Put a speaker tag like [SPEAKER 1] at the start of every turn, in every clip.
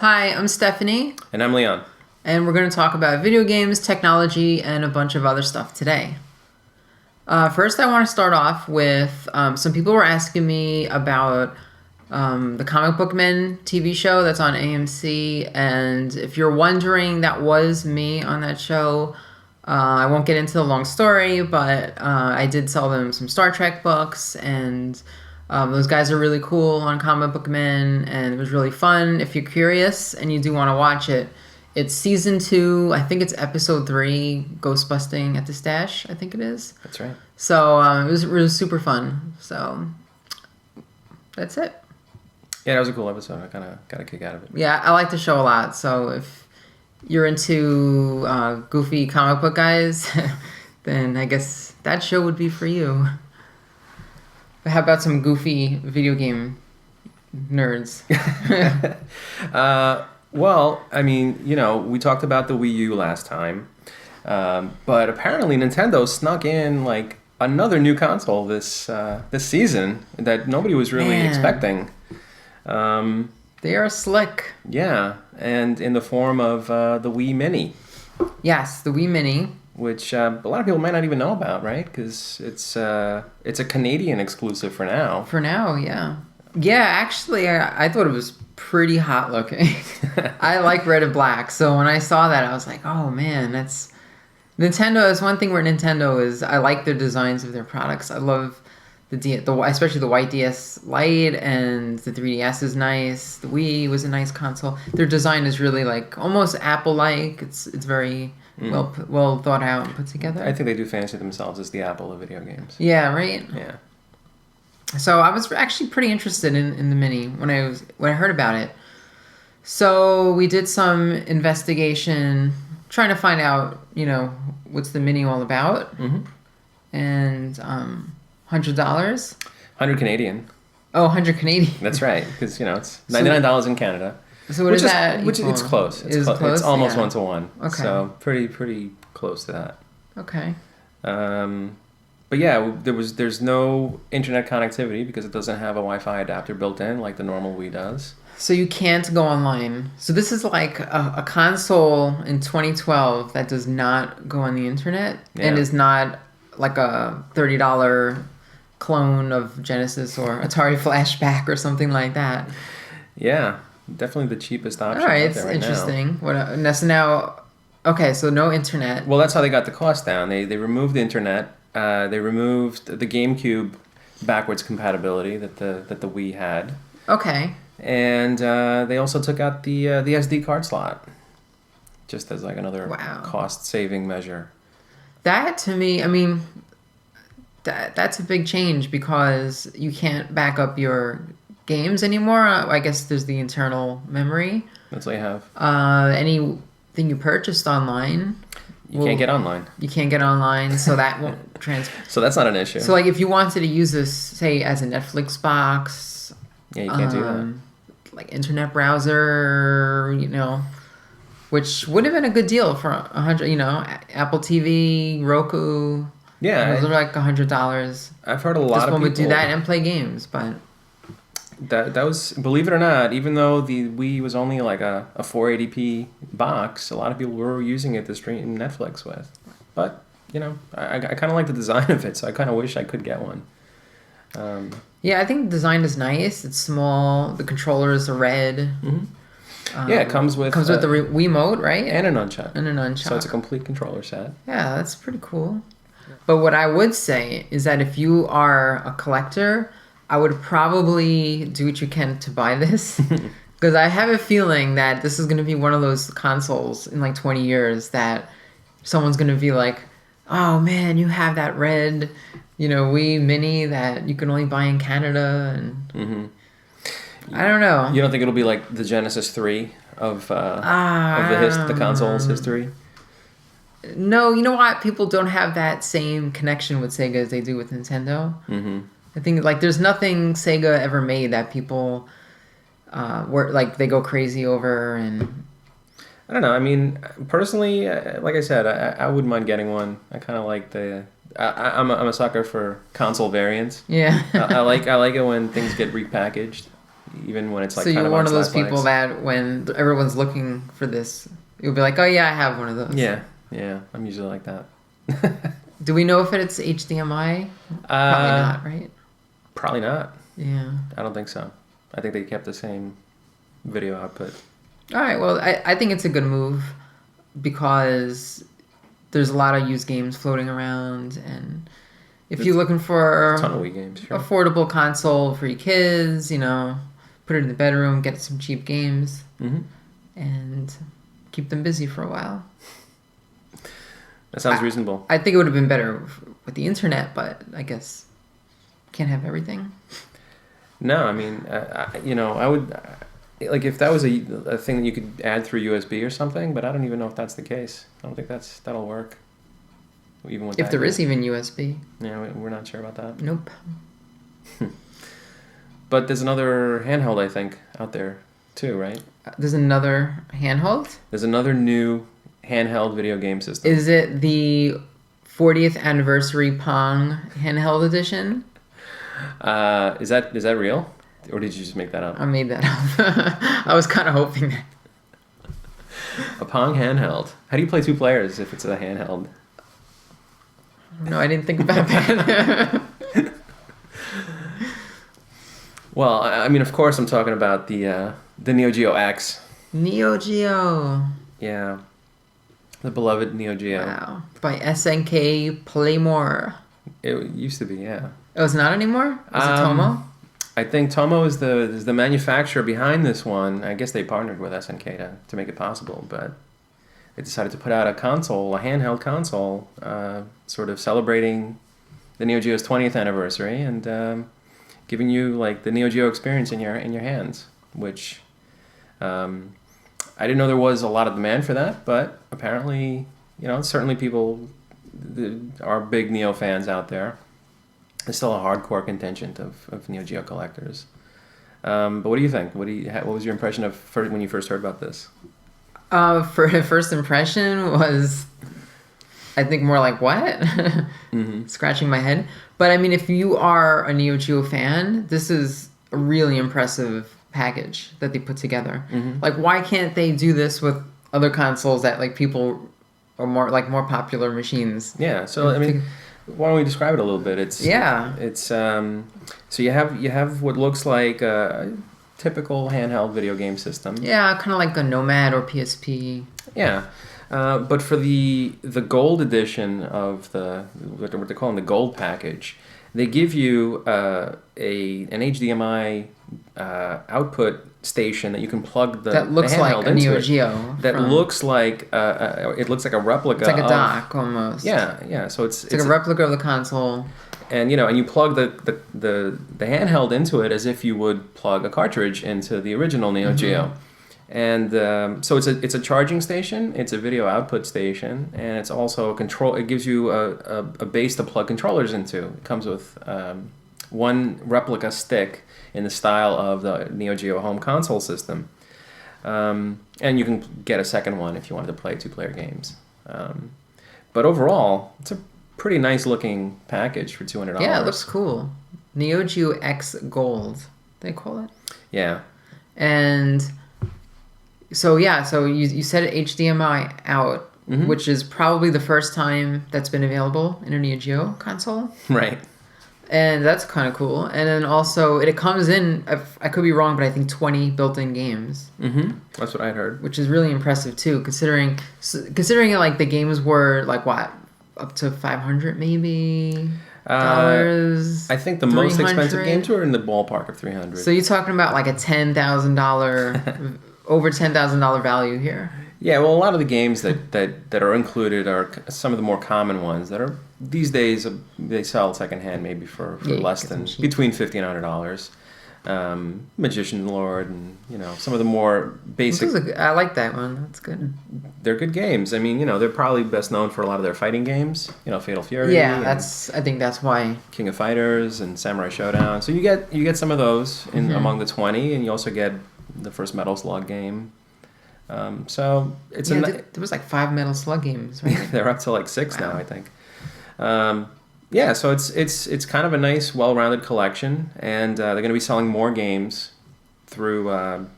[SPEAKER 1] Hi, I'm Stephanie.
[SPEAKER 2] And I'm Leon.
[SPEAKER 1] And we're going to talk about video games, technology, and a bunch of other stuff today. First, I want to start off with some people were asking me about the Comic Book Men TV show that's on AMC. And if you're wondering, that was me on that show. I won't get into the long story, but I did sell them some Star Trek books, and those guys are really cool on Comic Book Men, and it was really fun. If you're curious and you do want to watch it, it's season 2. I think it's episode 3, Ghostbusting at the Stash, I think it is.
[SPEAKER 2] That's right.
[SPEAKER 1] So it was super fun. So that's it.
[SPEAKER 2] Yeah, that was a cool episode. I kind of got a kick out of it.
[SPEAKER 1] Yeah, I like the show a lot. So if you're into goofy comic book guys, then I guess that show would be for you. But how about some goofy video game nerds?
[SPEAKER 2] Well, I mean, we talked about the Wii U last time, but apparently Nintendo snuck in like another new console this season that nobody was really expecting.
[SPEAKER 1] They are slick.
[SPEAKER 2] Yeah, and in the form of the Wii Mini.
[SPEAKER 1] Yes, the Wii Mini.
[SPEAKER 2] Which a lot of people might not even know about, right? Because it's a Canadian exclusive for now.
[SPEAKER 1] For now, yeah. Yeah, actually, I thought it was pretty hot looking. I like red and black, so when I saw that, I was like, oh man, that's... Nintendo is one thing where Nintendo is... I like their designs of their products. I love especially the white DS Lite, and the 3DS is nice. The Wii was a nice console. Their design is really like almost Apple-like. It's very... well thought out and put together.
[SPEAKER 2] I think they do fancy themselves as the Apple of video games.
[SPEAKER 1] Yeah, right?
[SPEAKER 2] Yeah.
[SPEAKER 1] So I was actually pretty interested in the Mini when I heard about it. So we did some investigation trying to find out, what's the Mini all about.
[SPEAKER 2] Mm-hmm.
[SPEAKER 1] And $100.
[SPEAKER 2] 100 Canadian.
[SPEAKER 1] Oh, 100 Canadian.
[SPEAKER 2] That's right, because it's $99 in Canada.
[SPEAKER 1] So what is that?
[SPEAKER 2] Which it's close. It's almost 1-to-1.
[SPEAKER 1] Okay.
[SPEAKER 2] So pretty close to that.
[SPEAKER 1] Okay.
[SPEAKER 2] But yeah, there's no internet connectivity because it doesn't have a Wi-Fi adapter built in like the normal Wii does.
[SPEAKER 1] So you can't go online. So this is like a console in 2012 that does not go on the internet and is not like a $30 clone of Genesis or Atari Flashback or something like that.
[SPEAKER 2] Yeah. Definitely the cheapest option.
[SPEAKER 1] All right, it's interesting. So no internet.
[SPEAKER 2] Well, that's how they got the cost down. They removed the internet. They removed the GameCube backwards compatibility that the Wii had.
[SPEAKER 1] Okay.
[SPEAKER 2] And they also took out the SD card slot, just as like another cost saving measure. That
[SPEAKER 1] to me, I mean, that's a big change because you can't back up your games anymore. I guess there's the internal memory.
[SPEAKER 2] That's what you have.
[SPEAKER 1] Anything you purchased online,
[SPEAKER 2] you can't get online.
[SPEAKER 1] You can't get online, so that won't transfer.
[SPEAKER 2] So that's not an issue.
[SPEAKER 1] So like if you wanted to use this, say, as a Netflix box,
[SPEAKER 2] yeah, you can't do that.
[SPEAKER 1] Like internet browser, which would have been a good deal for $100. Apple TV, Roku.
[SPEAKER 2] Yeah,
[SPEAKER 1] those are like $100.
[SPEAKER 2] I've heard a lot of people
[SPEAKER 1] would do that and play games, but.
[SPEAKER 2] That was, believe it or not, even though the Wii was only like a 480p box, a lot of people were using it to stream Netflix with. But, I kind of like the design of it, so I kind of wish I could get one.
[SPEAKER 1] Yeah, I think the design is nice. It's small. The controllers are red.
[SPEAKER 2] Mm-hmm. Yeah, it comes with...
[SPEAKER 1] the Wiimote, right?
[SPEAKER 2] And a nunchuck.
[SPEAKER 1] And a nunchuck.
[SPEAKER 2] So it's a complete controller set.
[SPEAKER 1] Yeah, that's pretty cool. But what I would say is that if you are a collector... I would probably do what you can to buy this because I have a feeling that this is going to be one of those consoles in like 20 years that someone's going to be like, oh man, you have that red, Wii Mini that you can only buy in Canada. And I don't know.
[SPEAKER 2] You don't think it'll be like the Genesis 3 of the console's history?
[SPEAKER 1] No, you know what? People don't have that same connection with Sega as they do with Nintendo. Mm-hmm. I think like there's nothing Sega ever made that people were like they go crazy over, and
[SPEAKER 2] I don't know. I mean, personally, like I said, I wouldn't mind getting one. I kind of like I'm a sucker for console variants.
[SPEAKER 1] Yeah.
[SPEAKER 2] I like it when things get repackaged. even when it's like.
[SPEAKER 1] So
[SPEAKER 2] kind
[SPEAKER 1] you're one of those
[SPEAKER 2] on its last
[SPEAKER 1] people
[SPEAKER 2] legs.
[SPEAKER 1] that when everyone's looking for this, you'll be like, oh yeah, I have one of those.
[SPEAKER 2] Yeah, I'm usually like that.
[SPEAKER 1] Do we know if it's HDMI? Probably not, right?
[SPEAKER 2] Probably not.
[SPEAKER 1] Yeah.
[SPEAKER 2] I don't think so. I think they kept the same video output.
[SPEAKER 1] All right. Well, I think it's a good move because there's a lot of used games floating around, and if you're looking for
[SPEAKER 2] a ton of Wii games, sure.
[SPEAKER 1] affordable console for your kids, you know, put it in the bedroom, get some cheap games, and keep them busy for a while.
[SPEAKER 2] That sounds reasonable.
[SPEAKER 1] I think it would have been better with the internet, but I guess can't have everything.
[SPEAKER 2] No, I mean, I would like if that was a thing that you could add through USB or something, but I don't even know if that's the case. I don't think that'll work. Even with
[SPEAKER 1] if there is even USB.
[SPEAKER 2] Yeah, we're not sure about that.
[SPEAKER 1] Nope.
[SPEAKER 2] But there's another handheld, I think, out there too, right?
[SPEAKER 1] There's another handheld?
[SPEAKER 2] There's another new handheld video game system.
[SPEAKER 1] Is it the 40th anniversary Pong handheld edition?
[SPEAKER 2] Is that real? Or did you just make that up?
[SPEAKER 1] I made that up. I was kind of hoping that.
[SPEAKER 2] A Pong handheld. How do you play two players if it's a handheld?
[SPEAKER 1] No, I didn't think about that.
[SPEAKER 2] Well, I mean, of course, I'm talking about the Neo Geo X.
[SPEAKER 1] Neo Geo.
[SPEAKER 2] Yeah, the beloved Neo Geo.
[SPEAKER 1] Wow, by SNK Playmore.
[SPEAKER 2] It used to be, yeah.
[SPEAKER 1] Oh, it's not anymore? Is it Tomo?
[SPEAKER 2] I think Tomo is the manufacturer behind this one. I guess they partnered with SNK to make it possible, but they decided to put out a console, a handheld console, sort of celebrating the Neo Geo's 20th anniversary and giving you like the Neo Geo experience in your hands, which I didn't know there was a lot of demand for that, but apparently, certainly people are big Neo fans out there. There's still a hardcore contingent of Neo Geo collectors. But what do you think? What was your impression when you first heard about this?
[SPEAKER 1] First impression was, I think, more like, what? Scratching my head. But I mean, if you are a Neo Geo fan, this is a really impressive package that they put together. Like, why can't they do this with other consoles that like people are more popular machines?
[SPEAKER 2] Yeah. So I mean, why don't we describe it a little bit? It's so you have what looks like a typical handheld video game system.
[SPEAKER 1] Yeah, kind of like a Nomad or PSP.
[SPEAKER 2] Yeah. But for the gold edition of what they're calling the gold package, they give you an HDMI output station that you can plug the
[SPEAKER 1] looks
[SPEAKER 2] the handheld
[SPEAKER 1] like a
[SPEAKER 2] into
[SPEAKER 1] Neo
[SPEAKER 2] it.
[SPEAKER 1] Geo.
[SPEAKER 2] That looks like it looks like a replica.
[SPEAKER 1] It's like a dock almost.
[SPEAKER 2] Yeah. So it's
[SPEAKER 1] like a replica of the console.
[SPEAKER 2] And and you plug the handheld into it as if you would plug a cartridge into the original Neo Geo. And so it's a charging station, it's a video output station, and it's also a control. It gives you a base to plug controllers into. It comes with one replica stick in the style of the Neo Geo home console system, and you can get a second one if you wanted to play two-player games. But overall, it's a pretty nice looking package for $200.
[SPEAKER 1] Yeah, it looks cool. Neo Geo X Gold, they call it.
[SPEAKER 2] Yeah.
[SPEAKER 1] And so you said HDMI out, which is probably the first time that's been available in a Neo Geo console.
[SPEAKER 2] Right.
[SPEAKER 1] And that's kind of cool. And then also, it comes in, I could be wrong, but I think 20 built-in games.
[SPEAKER 2] That's what I had heard.
[SPEAKER 1] Which is really impressive, too, considering like the games were, like, what, up to $500 maybe? Dollars?
[SPEAKER 2] I think the most expensive games were in the ballpark of $300.
[SPEAKER 1] So you're talking about, like, a $10,000, over $10,000 value here.
[SPEAKER 2] Yeah, well, a lot of the games that are included are some of the more common ones that are these days they sell secondhand maybe for less than between $50 and $100. Magician Lord and some of the more basic.
[SPEAKER 1] I like that one. That's good.
[SPEAKER 2] They're good games. I mean, they're probably best known for a lot of their fighting games. Fatal Fury.
[SPEAKER 1] Yeah, I think that's why.
[SPEAKER 2] King of Fighters and Samurai Showdown. So you get some of those in among the 20, and you also get the first Metal Slug game. So it's
[SPEAKER 1] there was like 5 Metal Slug games, right?
[SPEAKER 2] They're up to like 6 now, I think. So it's kind of a nice, well-rounded collection, and they're going to be selling more games through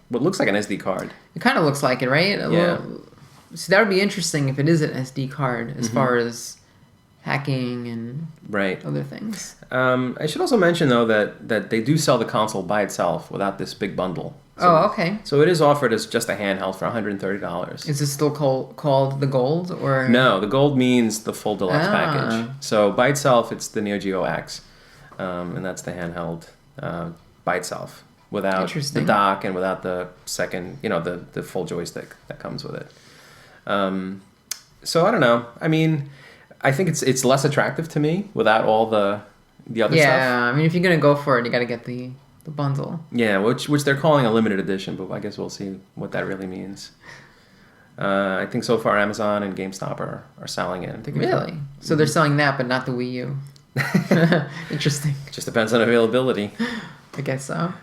[SPEAKER 2] what looks like an SD card.
[SPEAKER 1] It kind of looks like it, right?
[SPEAKER 2] Yeah.
[SPEAKER 1] So that would be interesting if it is an SD card as far as hacking and other things.
[SPEAKER 2] I should also mention, though, that they do sell the console by itself without this big bundle.
[SPEAKER 1] So, okay.
[SPEAKER 2] So it is offered as just a handheld for $130.
[SPEAKER 1] Is this still called the Gold? Or
[SPEAKER 2] No, the Gold means the full deluxe package. So by itself, it's the Neo Geo X, and that's the handheld by itself, without the dock and without the second, the full joystick that comes with it. So I don't know. I mean, I think it's less attractive to me without all the other stuff.
[SPEAKER 1] Yeah, I mean, if you're gonna go for it, you got to get the bundle.
[SPEAKER 2] Yeah, which they're calling a limited edition, but I guess we'll see what that really means. I think so far Amazon and GameStop are selling it.
[SPEAKER 1] Really? So they're selling that, but not the Wii U. Interesting.
[SPEAKER 2] Just depends on availability.
[SPEAKER 1] I guess so.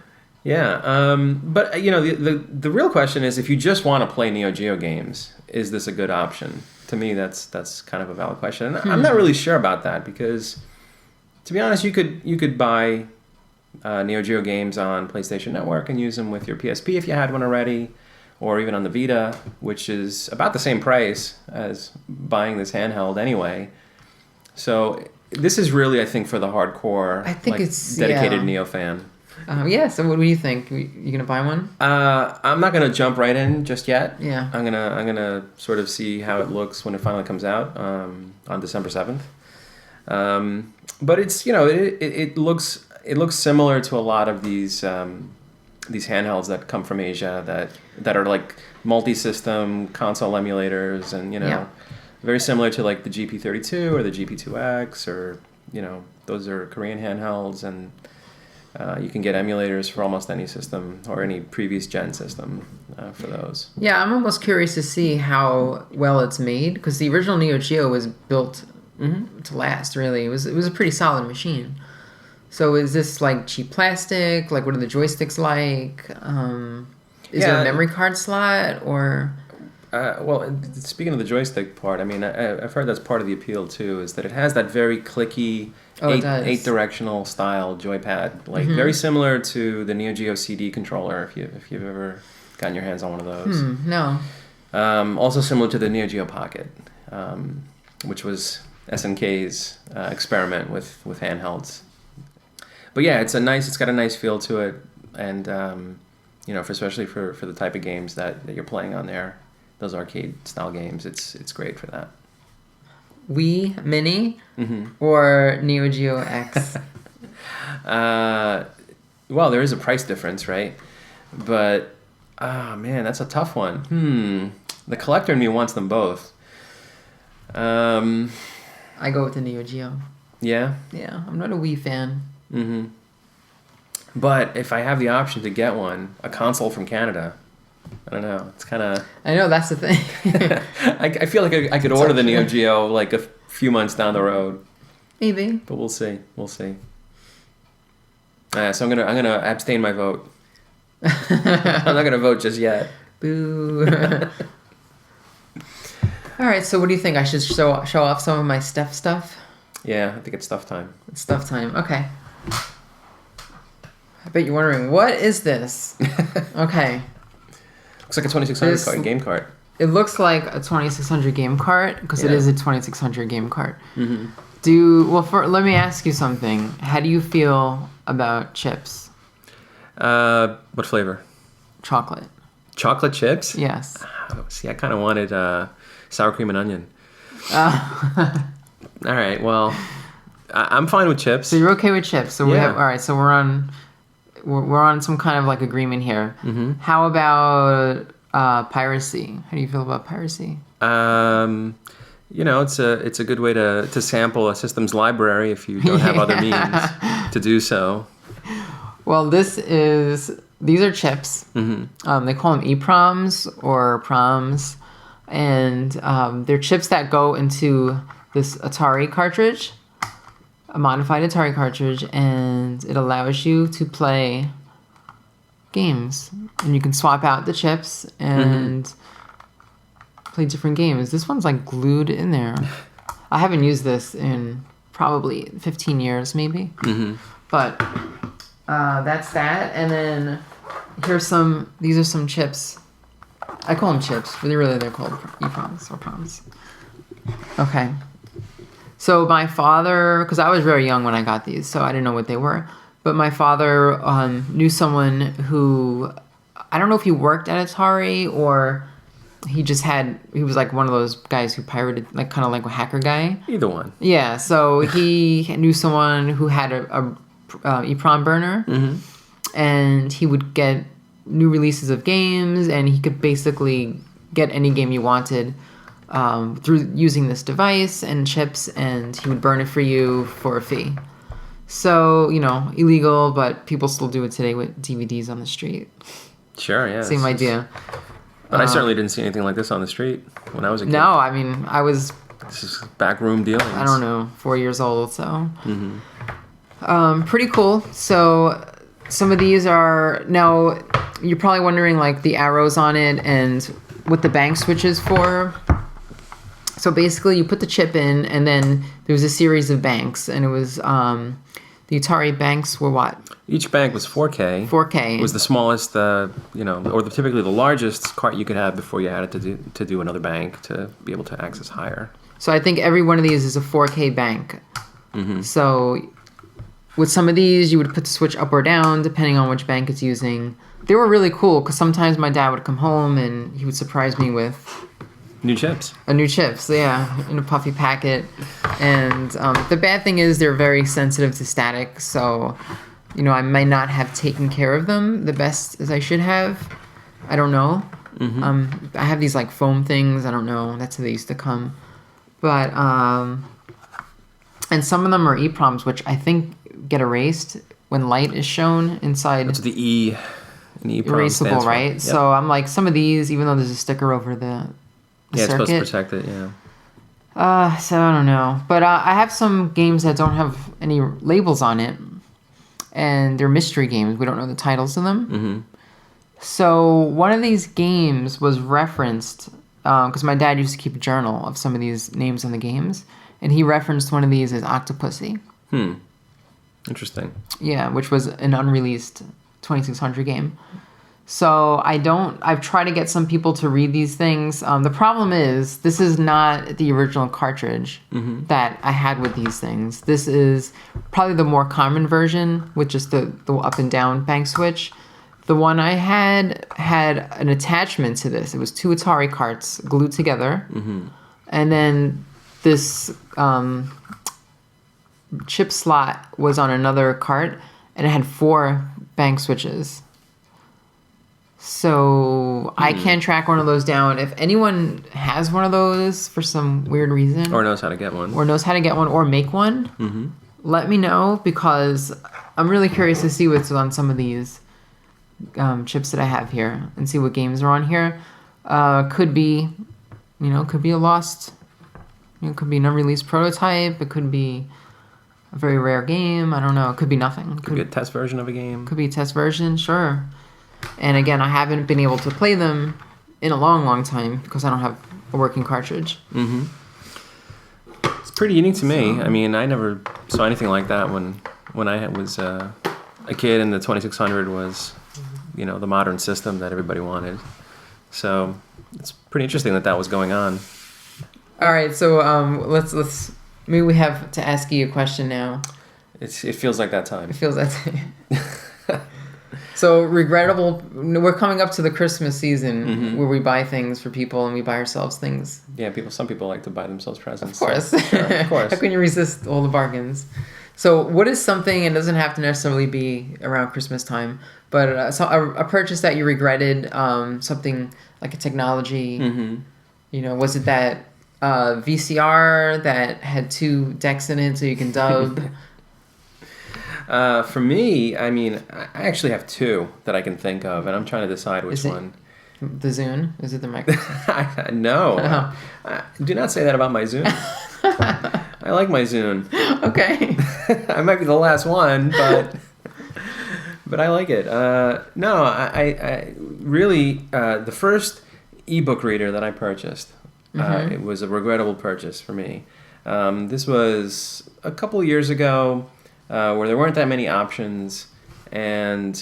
[SPEAKER 2] Yeah, but the real question is, if you just want to play Neo Geo games, is this a good option? To me, that's kind of a valid question, and I'm not really sure about that, because, to be honest, you could buy Neo Geo games on PlayStation Network and use them with your PSP if you had one already, or even on the Vita, which is about the same price as buying this handheld anyway. So this is really, I think, for the hardcore, it's dedicated Neo fan.
[SPEAKER 1] Yeah. So what do you think? You gonna buy one?
[SPEAKER 2] I'm not gonna jump right in just yet.
[SPEAKER 1] Yeah.
[SPEAKER 2] I'm gonna sort of see how it looks when it finally comes out on December 7th. But it's it looks similar to a lot of these handhelds that come from Asia that are like multi-system console emulators, and very similar to like the GP32 or the GP2X, or those are Korean handhelds, and you can get emulators for almost any system or any previous gen system for those.
[SPEAKER 1] Yeah, I'm almost curious to see how well it's made, because the original Neo Geo was built to last. Really, it was a pretty solid machine. So is this like cheap plastic? Like, what are the joysticks like? Is there a memory card slot, or?
[SPEAKER 2] Well, speaking of the joystick part, I mean, I've heard that's part of the appeal too, is that it has that very clicky eight directional style joypad, like very similar to the Neo Geo CD controller, if you've ever gotten your hands on one of those.
[SPEAKER 1] No.
[SPEAKER 2] Also similar to the Neo Geo Pocket, which was SNK's experiment with handhelds. But yeah, it's got a nice feel to it, and especially for the type of games that you're playing on there, those arcade style games, it's great for that.
[SPEAKER 1] Wii Mini or Neo Geo X?
[SPEAKER 2] Well, there is a price difference, right? But man, that's a tough one. The collector in me wants them both.
[SPEAKER 1] I go with the Neo Geo.
[SPEAKER 2] Yeah?
[SPEAKER 1] Yeah, I'm not a Wii fan.
[SPEAKER 2] But if I have the option to get one, a console from Canada, I don't know. It's kind of...
[SPEAKER 1] I know, that's the thing.
[SPEAKER 2] I feel like I could order the Neo Geo like a few months down the road.
[SPEAKER 1] Maybe.
[SPEAKER 2] But we'll see. So I'm gonna abstain my vote. I'm not gonna vote just yet.
[SPEAKER 1] Boo. All right, so what do you think? I should show off some of my Steph stuff?
[SPEAKER 2] Yeah, I think it's stuff time.
[SPEAKER 1] It's stuff time. Okay. I bet you're wondering, what is this? Okay.
[SPEAKER 2] Looks like a 2600 game cart.
[SPEAKER 1] It looks like a 2600 game cart, because it is a 2600 game cart. Let me ask you something. How do you feel about chips?
[SPEAKER 2] What flavor?
[SPEAKER 1] Chocolate.
[SPEAKER 2] Chocolate chips?
[SPEAKER 1] Yes.
[SPEAKER 2] See, I kind of wanted sour cream and onion. All right, well, I'm fine with chips.
[SPEAKER 1] So you're okay with chips. So we're on some kind of like agreement here. How about piracy? How do you feel about piracy?
[SPEAKER 2] It's a good way to sample a system's library if you don't have other means to do so.
[SPEAKER 1] Well, these are chips. They call them e-proms or proms, and they're chips that go into this Atari cartridge, a modified Atari cartridge, and it allows you to play games, and you can swap out the chips and play different games. This one's like glued in there. I haven't used this in probably 15 years, maybe. But that's that, and then These are some chips. I call them chips, but they're called e-proms or proms. Okay. So my father, because I was very young when I got these, so I didn't know what they were. But my father knew someone who, I don't know if he worked at Atari or he was like one of those guys who pirated, like kind of like a hacker guy.
[SPEAKER 2] Either one.
[SPEAKER 1] Yeah, so he knew someone who had a EEPROM burner, and he would get new releases of games, and he could basically get any game you wanted through using this device and chips, and he would burn it for you for a fee. So, illegal, but people still do it today with DVDs on the street.
[SPEAKER 2] Sure, yeah.
[SPEAKER 1] Same idea.
[SPEAKER 2] But I certainly didn't see anything like this on the street when I was a kid.
[SPEAKER 1] No, I mean, I was...
[SPEAKER 2] This is backroom dealings.
[SPEAKER 1] I don't know, 4 years old, so... Pretty cool. So, some of these are... Now, you're probably wondering, like, the arrows on it and what the bank switch is for. So, basically, you put the chip in, and then there was a series of banks, and it was... the Atari banks were what?
[SPEAKER 2] Each bank was 4K.
[SPEAKER 1] 4K.
[SPEAKER 2] It was the smallest, or typically the largest cart you could have before you had it to do another bank to be able to access higher.
[SPEAKER 1] So I think every one of these is a 4K bank. So with some of these, you would put the switch up or down depending on which bank it's using. They were really cool because sometimes my dad would come home and he would surprise me with
[SPEAKER 2] new chips.
[SPEAKER 1] New chips, yeah, in a puffy packet. And the bad thing is they're very sensitive to static, so I might not have taken care of them the best as I should have. I don't know. I have these like foam things. I don't know. That's how they used to come. But and some of them are EEPROMs, which I think get erased when light is shown inside.
[SPEAKER 2] That's the E in EEPROM
[SPEAKER 1] erasable, right? Yep. So I'm like, some of these, even though there's a sticker over the
[SPEAKER 2] it's
[SPEAKER 1] circuit,
[SPEAKER 2] supposed to protect it, yeah.
[SPEAKER 1] So I don't know. But I have some games that don't have any labels on it. And they're mystery games. We don't know the titles of them. So one of these games was referenced, because my dad used to keep a journal of some of these names on the games. And he referenced one of these as Octopussy.
[SPEAKER 2] Interesting.
[SPEAKER 1] Yeah, which was an unreleased 2600 game. So I've tried to get some people to read these things. The problem is, this is not the original cartridge that I had with these things. This is probably the more common version with just the up and down bank switch. The one I had an attachment to this. It was 2 Atari carts glued together. And then this chip slot was on another cart, and it had 4 bank switches. So I can't track one of those down. If anyone has one of those for some weird reason,
[SPEAKER 2] or knows how to get one,
[SPEAKER 1] or make one, let me know, because I'm really curious to see what's on some of these chips that I have here and see what games are on here. Could be a lost, could be an unreleased prototype. It could be a very rare game. I don't know. It could be nothing.
[SPEAKER 2] Could be a test version of a game.
[SPEAKER 1] Could be a test version, sure. And again, I haven't been able to play them in a long, long time because I don't have a working cartridge.
[SPEAKER 2] It's pretty unique to me. I mean, I never saw anything like that when I was a kid, and the 2600 was, the modern system that everybody wanted. So it's pretty interesting that was going on.
[SPEAKER 1] All right, so let's maybe we have to ask you a question now.
[SPEAKER 2] It feels like that time.
[SPEAKER 1] It feels that time. So, Regrettable, we're coming up to the Christmas season where we buy things for people and we buy ourselves things.
[SPEAKER 2] Yeah, some people like to buy themselves presents.
[SPEAKER 1] Of course.
[SPEAKER 2] So, sure, of course.
[SPEAKER 1] How can you resist all the bargains? So, what is something, it doesn't have to necessarily be around Christmas time, but a purchase that you regretted, something like a technology, was it that VCR that had 2 decks in it so you can dub?
[SPEAKER 2] For me, I mean, I actually have 2 that I can think of, and I'm trying to decide which one.
[SPEAKER 1] The Zune? Is it the microphone?
[SPEAKER 2] No. Do not say that about my Zune. I like my Zune.
[SPEAKER 1] Okay.
[SPEAKER 2] I might be the last one, but I like it. No, I really, the first ebook reader that I purchased, it was a regrettable purchase for me. This was a couple years ago, where there weren't that many options, and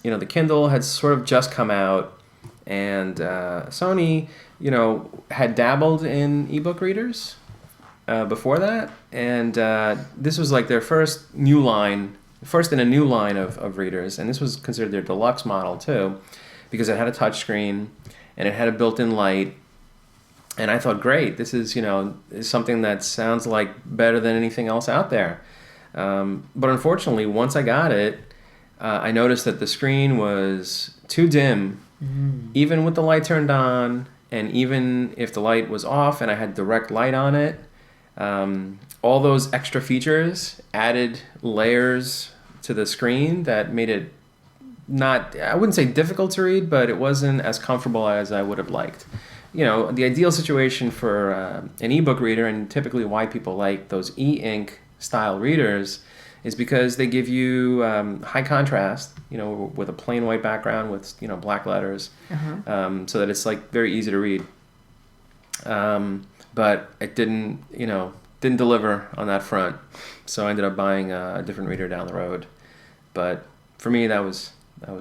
[SPEAKER 2] the Kindle had sort of just come out, and Sony, had dabbled in ebook readers before that, and this was like their first in a new line of readers, and this was considered their deluxe model too, because it had a touchscreen and it had a built-in light. And I thought, great, this is something that sounds like better than anything else out there. But unfortunately, once I got it, I noticed that the screen was too dim, even with the light turned on, and even if the light was off and I had direct light on it. All those extra features added layers to the screen that made it I wouldn't say difficult to read, but it wasn't as comfortable as I would have liked. The ideal situation for an ebook reader, and typically why people like those e-ink style readers, is because they give you high contrast, with a plain white background with, black letters, so that it's like very easy to read. But it didn't deliver on that front. So I ended up buying a different reader down the road. But for me, that was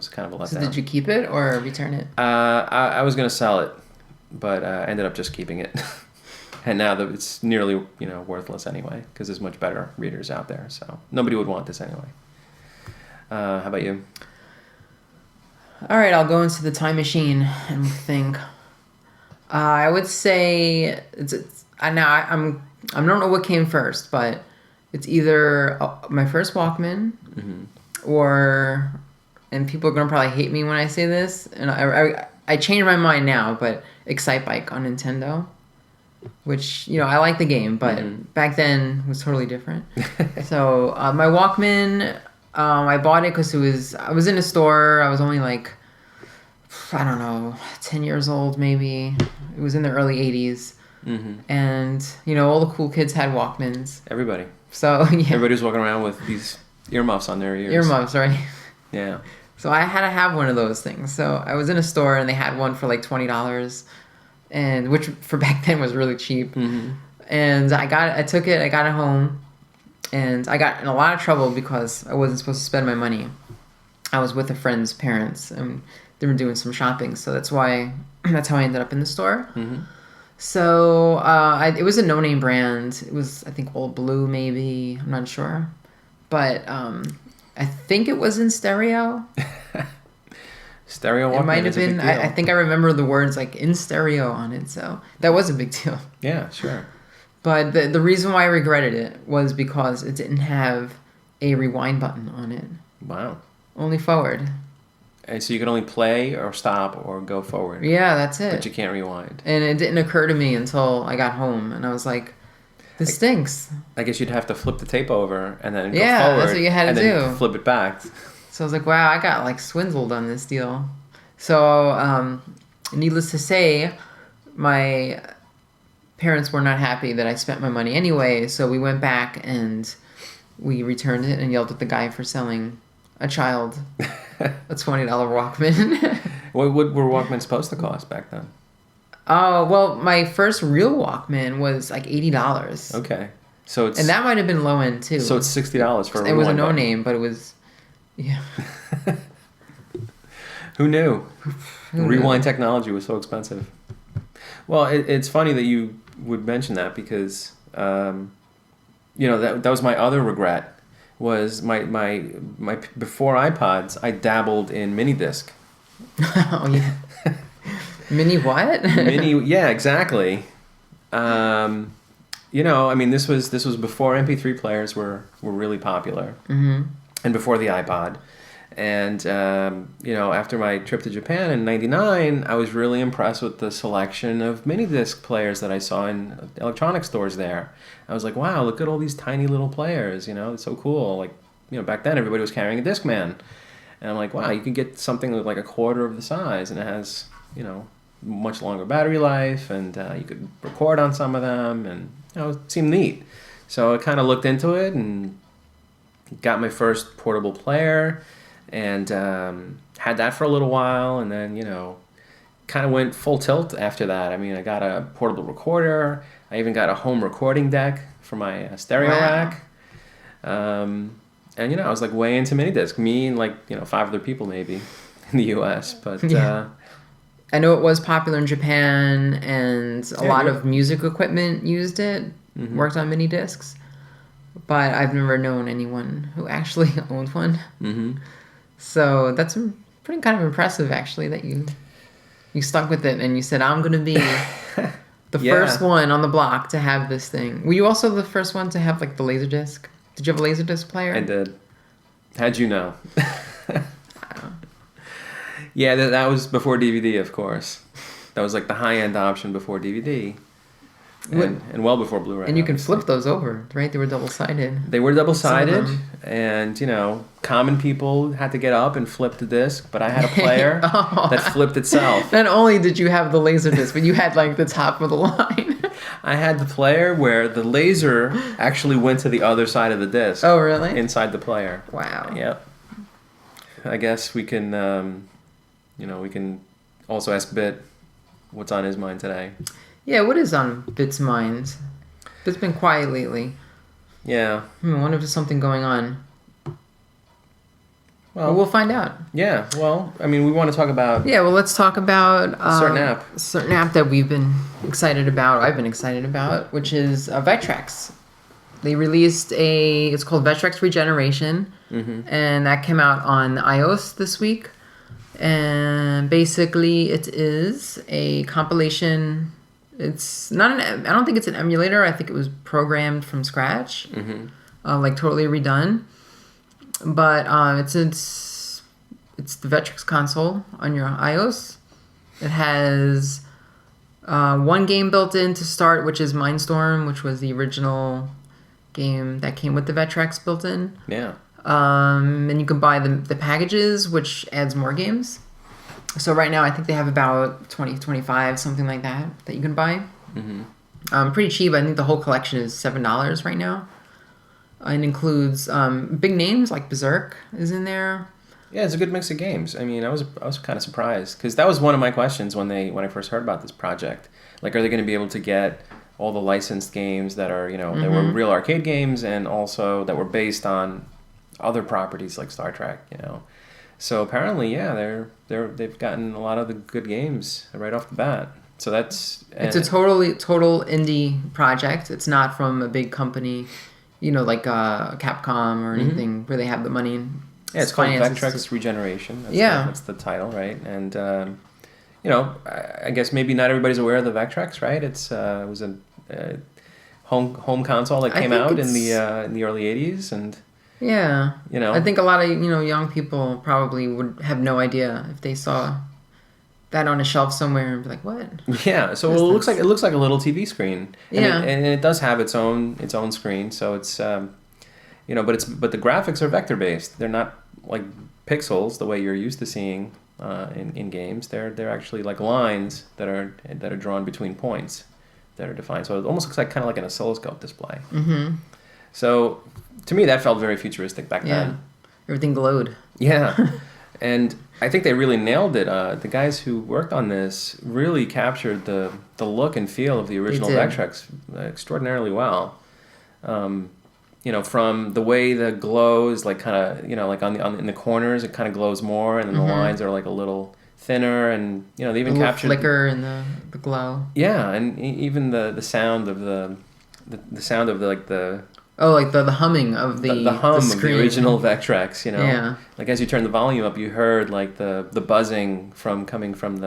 [SPEAKER 2] kind of a letdown.
[SPEAKER 1] So did you keep it or return it?
[SPEAKER 2] I was going to sell it, but I ended up just keeping it. And now that it's nearly, worthless anyway, because there's much better readers out there. So nobody would want this anyway. How about you?
[SPEAKER 1] All right, I'll go into the time machine and think. I would say I don't know what came first, but it's either my first Walkman or, and people are gonna probably hate me when I say this, and I changed my mind now, but Excitebike on Nintendo, which I like the game, but back then was totally different. So my Walkman, I bought it because I was in a store. I was only like, I don't know, 10 years old maybe. It was in the early 80s. And, all the cool kids had Walkmans.
[SPEAKER 2] Everybody.
[SPEAKER 1] So, yeah.
[SPEAKER 2] Everybody was walking around with these earmuffs on their ears.
[SPEAKER 1] Earmuffs, right?
[SPEAKER 2] Yeah. So
[SPEAKER 1] I had to have one of those things. So I was in a store and they had one for like $20, and which for back then was really cheap. And I took it, I got it home, and I got in a lot of trouble because I wasn't supposed to spend my money. I was with a friend's parents and they were doing some shopping, so that's how I ended up in the store. So it was a no-name brand. It was, I think, Old Blue maybe. I'm not sure. But I think it was in stereo.
[SPEAKER 2] Stereo Walkman.
[SPEAKER 1] It might have been. I think I remember the words like in stereo on it. So that was a big deal.
[SPEAKER 2] Yeah, sure.
[SPEAKER 1] But the reason why I regretted it was because it didn't have a rewind button on it.
[SPEAKER 2] Wow.
[SPEAKER 1] Only forward.
[SPEAKER 2] And so you could only play or stop or go forward.
[SPEAKER 1] Yeah, that's it.
[SPEAKER 2] But you can't rewind.
[SPEAKER 1] And it didn't occur to me until I got home, and I was like, this stinks.
[SPEAKER 2] I guess you'd have to flip the tape over and then go
[SPEAKER 1] yeah,
[SPEAKER 2] forward.
[SPEAKER 1] that's what you had to
[SPEAKER 2] and then
[SPEAKER 1] do.
[SPEAKER 2] Flip it back.
[SPEAKER 1] So I was like, wow, I got like swindled on this deal. So needless to say, my parents were not happy that I spent my money anyway, so we went back and we returned it and yelled at the guy for selling a child a $20 Walkman.
[SPEAKER 2] What were Walkmans supposed to cost back then?
[SPEAKER 1] Oh, well, my first real Walkman was like $80.
[SPEAKER 2] Okay. So it's...
[SPEAKER 1] And that might have been low end too.
[SPEAKER 2] So it's $60 for a
[SPEAKER 1] It was a
[SPEAKER 2] rewind button.
[SPEAKER 1] no-name, but it was... Yeah.
[SPEAKER 2] Who knew?
[SPEAKER 1] Who
[SPEAKER 2] Rewind
[SPEAKER 1] knew?
[SPEAKER 2] technology was so expensive. Well, it's funny that you would mention that because, that was my other regret. Was my before iPods, I dabbled in mini disc.
[SPEAKER 1] Oh yeah. Mini what?
[SPEAKER 2] Yeah, exactly. This was before MP3 players were really popular, and before the iPod. And after my trip to Japan in '99, I was really impressed with the selection of mini disc players that I saw in electronics stores there. I was like, wow, look at all these tiny little players, it's so cool. Like, back then everybody was carrying a Discman. And I'm like, wow, you can get something with like a quarter of the size, and it has, much longer battery life, and you could record on some of them, and, it seemed neat. So I kind of looked into it and got my first portable player, and had that for a little while, and then, kind of went full tilt after that. I mean, I got a portable recorder. I even got a home recording deck for my stereo rack. And And, I was like way into mini disc. Me and like, 5 other people maybe in the US. But
[SPEAKER 1] I know it was popular in Japan, and a lot of music equipment used it, worked on mini discs. But I've never known anyone who actually owned one. Mm-hmm. So that's pretty kind of impressive, actually, that you stuck with it and you said, I'm going to be the first one on the block to have this thing. Were you also the first one to have like the Laserdisc? Did you have a Laserdisc player?
[SPEAKER 2] I did. How'd you know? Yeah, that was before DVD, of course. That was like the high-end option before DVD. And well before Blu-ray.
[SPEAKER 1] And you can flip those over, right? They were double-sided.
[SPEAKER 2] They were double-sided, and, common people had to get up and flip the disc, but I had a player that flipped itself.
[SPEAKER 1] Not only did you have the Laserdisc, but you had, like, the top of the line.
[SPEAKER 2] I had the player where the laser actually went to the other side of the disc.
[SPEAKER 1] Oh, really?
[SPEAKER 2] Inside the player.
[SPEAKER 1] Wow.
[SPEAKER 2] Yep. I guess we can, we can also ask Bit what's on his mind today.
[SPEAKER 1] Yeah, what is on Bit's mind? Bit's been quiet lately.
[SPEAKER 2] Yeah.
[SPEAKER 1] I wonder if there's something going on. Well, we'll find out.
[SPEAKER 2] Yeah, well, I mean, we want to talk about...
[SPEAKER 1] Yeah, well, let's talk about...
[SPEAKER 2] a certain app.
[SPEAKER 1] A certain app that we've been excited about, I've been excited about, which is Vectrex. They released it's called Vectrex Regeneration, and that came out on iOS this week. And basically, it is a compilation... It's not I don't think it's an emulator. I think it was programmed from scratch, like totally redone. But it's the Vectrex console on your iOS. It has one game built in to start, which is Mindstorm, which was the original game that came with the Vectrex built in.
[SPEAKER 2] Yeah.
[SPEAKER 1] And you can buy the packages, which adds more games. So right now, I think they have about 20, 25, something like that you can buy. Pretty cheap. I think the whole collection is $7 right now. It includes big names like Berserk is in there.
[SPEAKER 2] Yeah, it's a good mix of games. I mean, I was kind of surprised because that was one of my questions when I first heard about this project. Like, are they going to be able to get all the licensed games that are that were real arcade games and also that were based on other properties like Star Trek, So apparently, yeah, they've gotten a lot of the good games right off the bat. So it's a total indie project. It's not from a big company, like Capcom or anything where they have the money. Yeah, it's called Vectrex Regeneration. That's the title, right? And I guess maybe not everybody's aware of the Vectrex, right? It was a home console that came out in the early '80s, and.
[SPEAKER 1] Yeah. I think a lot of, young people probably would have no idea if they saw that on a shelf somewhere and be like, what?
[SPEAKER 2] Yeah. So it looks like a little TV screen. And it does have its own screen. So it's but the graphics are vector based. They're not like pixels the way you're used to seeing in games. They're actually like lines that are drawn between points that are defined. So it almost looks like kind of like an oscilloscope display. So to me, that felt very futuristic back then.
[SPEAKER 1] Everything glowed.
[SPEAKER 2] Yeah. And I think they really nailed it. The guys who worked on this really captured the look and feel of the original Vectrex extraordinarily well. From the way the glow is like kind of, like in the corners, it kind of glows more, and then the lines are like a little thinner, and they even captured
[SPEAKER 1] flicker in the glow.
[SPEAKER 2] Yeah, and even the sound of the sound of the
[SPEAKER 1] Oh, like the humming of the
[SPEAKER 2] hum
[SPEAKER 1] the screen.
[SPEAKER 2] Of the original Vectrex,
[SPEAKER 1] Yeah.
[SPEAKER 2] Like as you turn the volume up, you heard like the buzzing coming from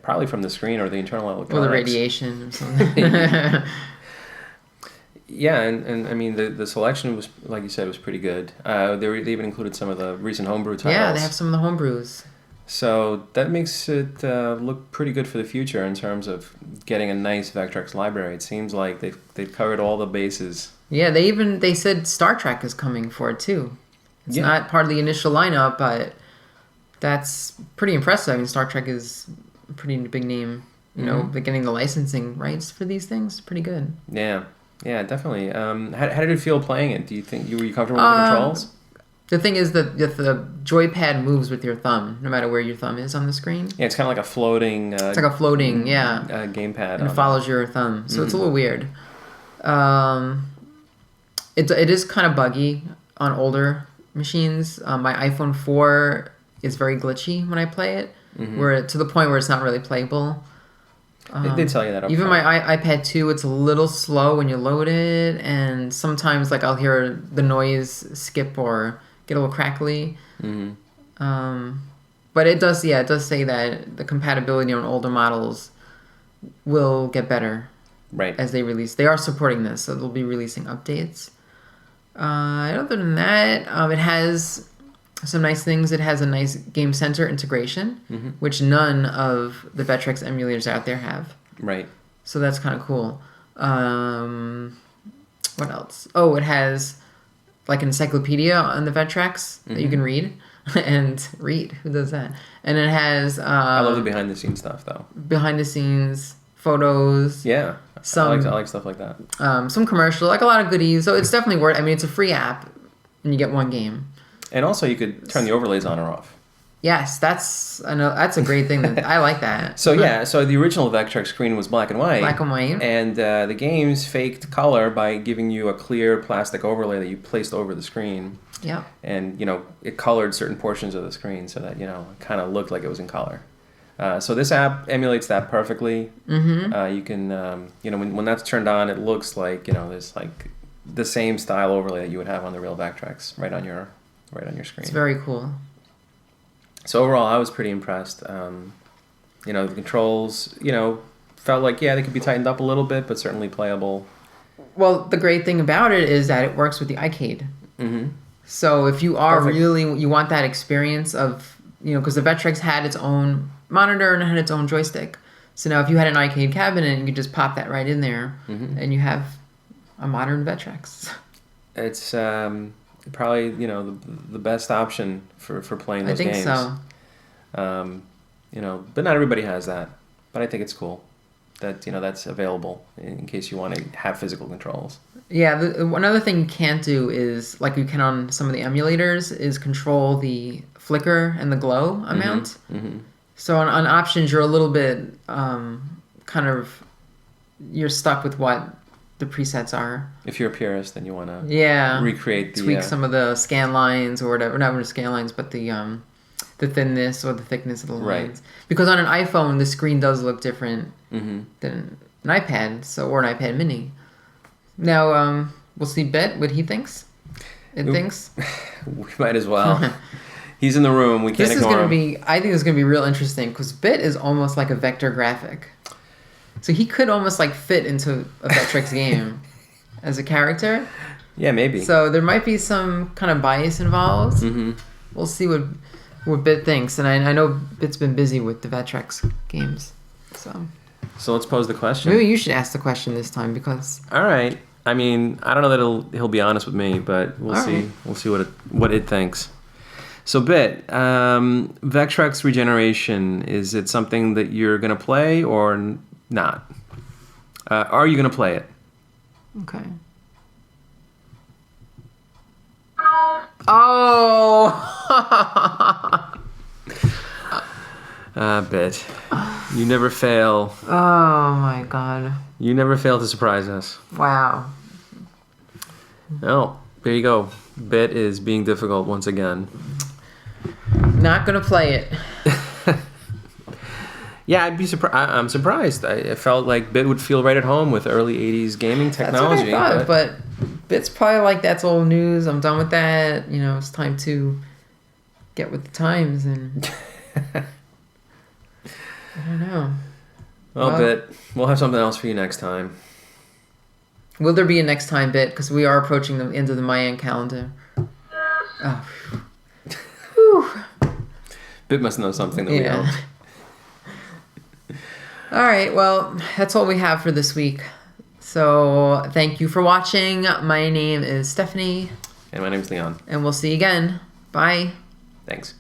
[SPEAKER 2] probably from the screen or the internal electronics.
[SPEAKER 1] Or the radiation or something.
[SPEAKER 2] Yeah, and I mean the selection was, like you said, was pretty good. They even included some of the recent homebrew titles.
[SPEAKER 1] Yeah, they have some of the homebrews.
[SPEAKER 2] So that makes it look pretty good for the future in terms of getting a nice Vectrex library. It seems like they've covered all the bases.
[SPEAKER 1] Yeah, they said Star Trek is coming for it too. It's not part of the initial lineup, but that's pretty impressive. I mean, Star Trek is a pretty big name. They're getting the licensing rights for these things. Pretty good.
[SPEAKER 2] Yeah, definitely. How did it feel playing it? Do you think were you comfortable with the controls?
[SPEAKER 1] The thing is that the joypad moves with your thumb, no matter where your thumb is on the screen.
[SPEAKER 2] Yeah, it's kind of like a floating...
[SPEAKER 1] it's like a floating,
[SPEAKER 2] gamepad.
[SPEAKER 1] And it follows your thumb, so it's a little weird. It is kind of buggy. on older machines. My iPhone 4 is very glitchy when I play it, to the point where it's not really playable.
[SPEAKER 2] They tell you that up
[SPEAKER 1] Even
[SPEAKER 2] front.
[SPEAKER 1] my iPad 2, it's a little slow when you load it, and sometimes like I'll hear the noise skip or get a little crackly. But it does say that the compatibility on older models will get better as they release. They are supporting this, so they'll be releasing updates. Other than that, it has some nice things. It has a nice Game Center integration, which none of the Vectrex emulators out there have.
[SPEAKER 2] Right.
[SPEAKER 1] So that's kind of cool. What else? Oh, it has like an encyclopedia on the Vectrex that you can read. And read. Who does that? And it has...
[SPEAKER 2] I love the behind-the-scenes stuff, though.
[SPEAKER 1] Behind-the-scenes photos.
[SPEAKER 2] Yeah. I like stuff like that.
[SPEAKER 1] Some commercial, like a lot of goodies. So it's definitely worth... I mean, it's a free app, and you get one game.
[SPEAKER 2] And also, you could turn the overlays on or off.
[SPEAKER 1] Yes, that's a great thing. I like that.
[SPEAKER 2] So the original Vectrex screen was black and white.
[SPEAKER 1] Black and white.
[SPEAKER 2] And the games faked color by giving you a clear plastic overlay that you placed over the screen.
[SPEAKER 1] Yeah. And,
[SPEAKER 2] it colored certain portions of the screen so that, it kind of looked like it was in color. So this app emulates that perfectly. You can, when that's turned on, it looks like, there's like the same style overlay that you would have on the real Vectrex right on your screen.
[SPEAKER 1] It's very cool.
[SPEAKER 2] So overall, I was pretty impressed. The controls, felt like, they could be tightened up a little bit, but certainly playable.
[SPEAKER 1] Well, the great thing about it is that it works with the iCade. So if you are you want that experience of, because the Vectrex had its own monitor and it had its own joystick. So now if you had an iCade cabinet, you could just pop that right in there and you have a modern Vectrex.
[SPEAKER 2] It's probably, the best option for playing those games.
[SPEAKER 1] I think so.
[SPEAKER 2] But not everybody has that. But I think it's cool that, that's available in case you want to have physical controls. Yeah,
[SPEAKER 1] another thing you can't do is, like you can on some of the emulators, is control the flicker and the glow amount. So on options, you're a little bit you're stuck with what the presets are.
[SPEAKER 2] If you're a purist, then you want to recreate
[SPEAKER 1] tweak some of the scan lines or whatever. Not really scan lines, but the thinness or the thickness of the lines. Because on an iPhone, the screen does look different than an iPad, or an iPad Mini. Now, we'll see Bit, what he thinks. Thinks.
[SPEAKER 2] We might as well. He's in the room. We can't ignore him.
[SPEAKER 1] I think this is going to be real interesting because Bit is almost like a vector graphic. So he could almost like fit into a Vectrex game as a character.
[SPEAKER 2] Yeah, maybe.
[SPEAKER 1] So there might be some kind of bias involved. We'll see what Bit thinks. And I know Bit's been busy with the Vectrex games. So
[SPEAKER 2] let's pose the question.
[SPEAKER 1] Maybe you should ask the question this time because...
[SPEAKER 2] All right. I mean, I don't know that he'll be honest with me, but we'll see. Right. We'll see what it thinks. So, Bit, Vectrex Regeneration, is it something that you're going to play or not? Are you going to play it?
[SPEAKER 1] Okay. Oh!
[SPEAKER 2] Bit. You never fail.
[SPEAKER 1] Oh, my God.
[SPEAKER 2] You never fail to surprise us.
[SPEAKER 1] Wow.
[SPEAKER 2] Oh, there you go. Bit is being difficult once again.
[SPEAKER 1] Not gonna play it.
[SPEAKER 2] Yeah, I'd be surprised. I'm surprised. I felt like Bit would feel right at home with early '80s gaming technology.
[SPEAKER 1] That's what I thought, but Bit's probably like, that's old news. I'm done with that. It's time to get with the times, and I don't know.
[SPEAKER 2] Well, Bit, we'll have something else for you next time.
[SPEAKER 1] Will there be a next time, Bit? Because we are approaching the end of the Mayan calendar. Oh.
[SPEAKER 2] Bit must know something that we don't.
[SPEAKER 1] All right, well, that's all we have for this week. So thank you for watching. My name is Stephanie.
[SPEAKER 2] And my name is Leon.
[SPEAKER 1] And we'll see you again. Bye.
[SPEAKER 2] Thanks.